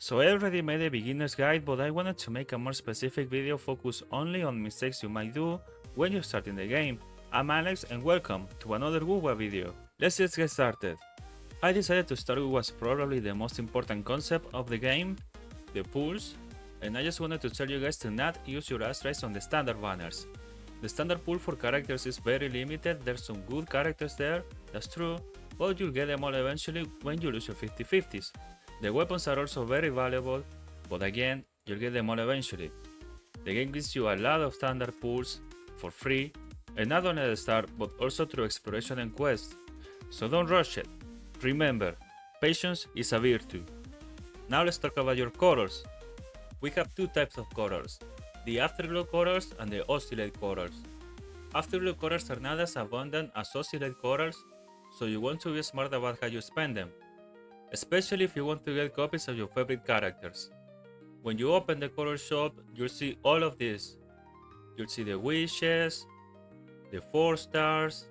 So I already made a beginner's guide, but I wanted to make a more specific video focused only on mistakes you might do when you're starting the game. I'm Alex and welcome to another Wuwa video. Let's just get started. I decided to start with what's probably the most important concept of the game, the pools, and I just wanted to tell you guys to not use your asterisks on the standard banners. The standard pool for characters is very limited, there's some good characters there, that's true, but you'll get them all eventually when you lose your 50-50s. The weapons are also very valuable, but again, you'll get them all eventually. The game gives you a lot of standard pools for free, and not only at the start, but also through exploration and quests, so don't rush it. Remember, patience is a virtue. Now let's talk about your colors. We have two types of colors, the Afterglow colors and the Oscillate colors. Afterglow colors are not as abundant as Oscillate colors, so you want to be smart about how you spend them, especially if you want to get copies of your favorite characters. When you open the color shop, you'll see all of this. You'll see the wishes, the 4 stars,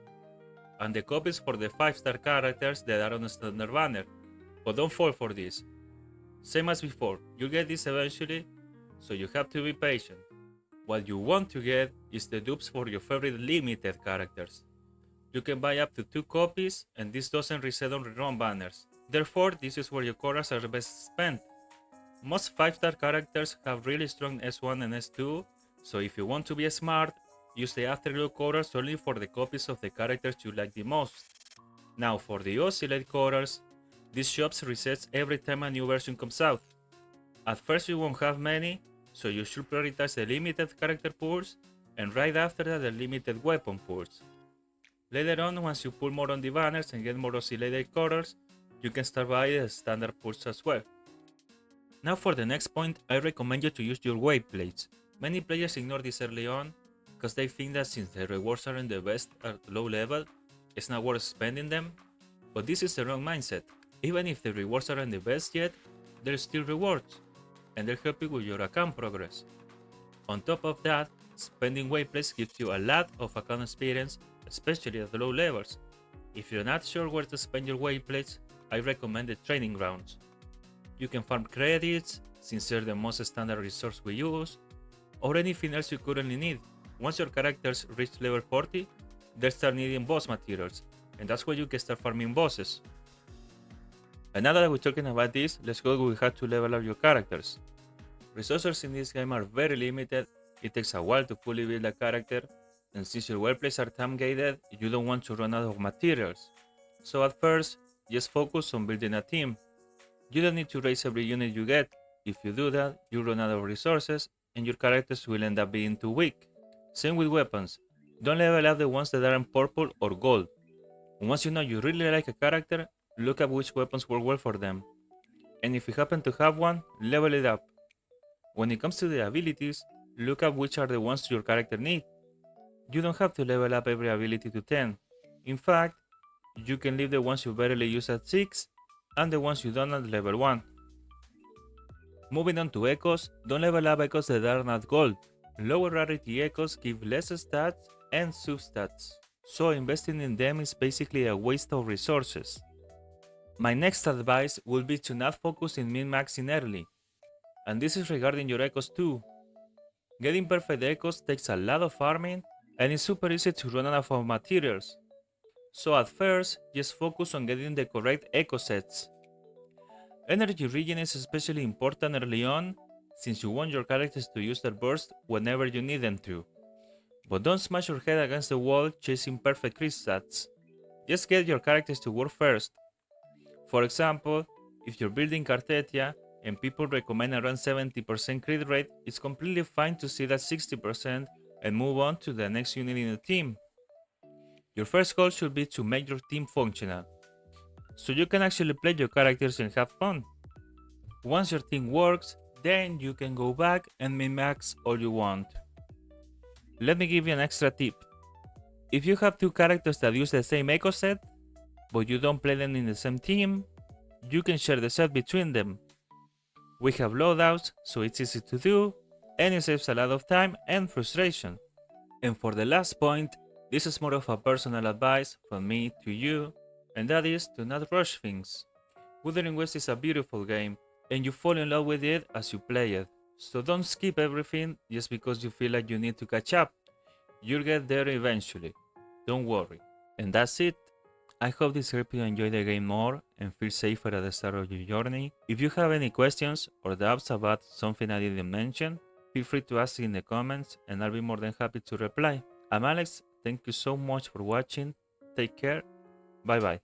and the copies for the 5-star characters that are on the standard banner. But don't fall for this. Same as before, you'll get this eventually, so you have to be patient. What you want to get is the dupes for your favorite limited characters. You can buy up to 2 copies, and this doesn't reset on rerun banners. Therefore, this is where your colors are best spent. Most 5-star characters have really strong S1 and S2, so if you want to be smart, use the Afterglow colors only for the copies of the characters you like the most. Now for the Oscillate colors, this shop resets every time a new version comes out. At first you won't have many, so you should prioritize the limited character pools, and right after that the limited weapon pools. Later on, once you pull more on the banners and get more Oscillated colors, you can start buying the standard pools as well. Now for the next point, I recommend you to use your Waveplates. Many players ignore this early on, because they think that since the rewards aren't the best at low level, it's not worth spending them, but this is the wrong mindset. Even if the rewards aren't the best yet, there's still rewards, and they'll help you with your account progress. On top of that, spending Waveplates gives you a lot of account experience, especially at the low levels. If you're not sure where to spend your Waveplates, I recommend the training grounds. You can farm credits, since they're the most standard resource we use, or anything else you currently need. Once your characters reach level 40, they'll start needing boss materials, and that's where you can start farming bosses. And now that we're talking about this, let's go with how to level up your characters. Resources in this game are very limited, it takes a while to fully build a character, and since your Waveplates are time gated, you don't want to run out of materials. So at first, just focus on building a team. You don't need to raise every unit you get. If you do that, you run out of resources, and your characters will end up being too weak. Same with weapons, don't level up the ones that are in purple or gold. Once you know you really like a character, look at which weapons work well for them. And if you happen to have one, level it up. When it comes to the abilities, look at which are the ones your character needs. You don't have to level up every ability to 10. In fact, you can leave the ones you barely use at 6 and the ones you don't at level 1. Moving on to echoes, don't level up echoes that are not gold. Lower rarity echoes give less stats and substats, so investing in them is basically a waste of resources. My next advice would be to not focus in min-maxing early, and this is regarding your echoes too. Getting perfect echoes takes a lot of farming, and it's super easy to run out of materials. So at first, just focus on getting the correct echo sets. Energy regen is especially important early on, since you want your characters to use their burst whenever you need them to. But don't smash your head against the wall chasing perfect crit stats. Just get your characters to work first. For example, if you're building Cartetia and people recommend around 70% crit rate, it's completely fine to see that 60% and move on to the next unit in the team. Your first goal should be to make your team functional, so you can actually play your characters and have fun. Once your team works, then you can go back and min-max all you want. Let me give you an extra tip. If you have 2 characters that use the same echo set, but you don't play them in the same team, you can share the set between them. We have loadouts, so it's easy to do, and it saves a lot of time and frustration. And for the last point, this is more of a personal advice from me to you, and that is to not rush things. Wuthering West is a beautiful game, and you fall in love with it as you play it. So don't skip everything just because you feel like you need to catch up. You'll get there eventually. Don't worry. And that's it. I hope this helped you enjoy the game more and feel safer at the start of your journey. If you have any questions or doubts about something I didn't mention, feel free to ask in the comments and I'll be more than happy to reply. I'm Alex, thank you so much for watching, take care, bye bye.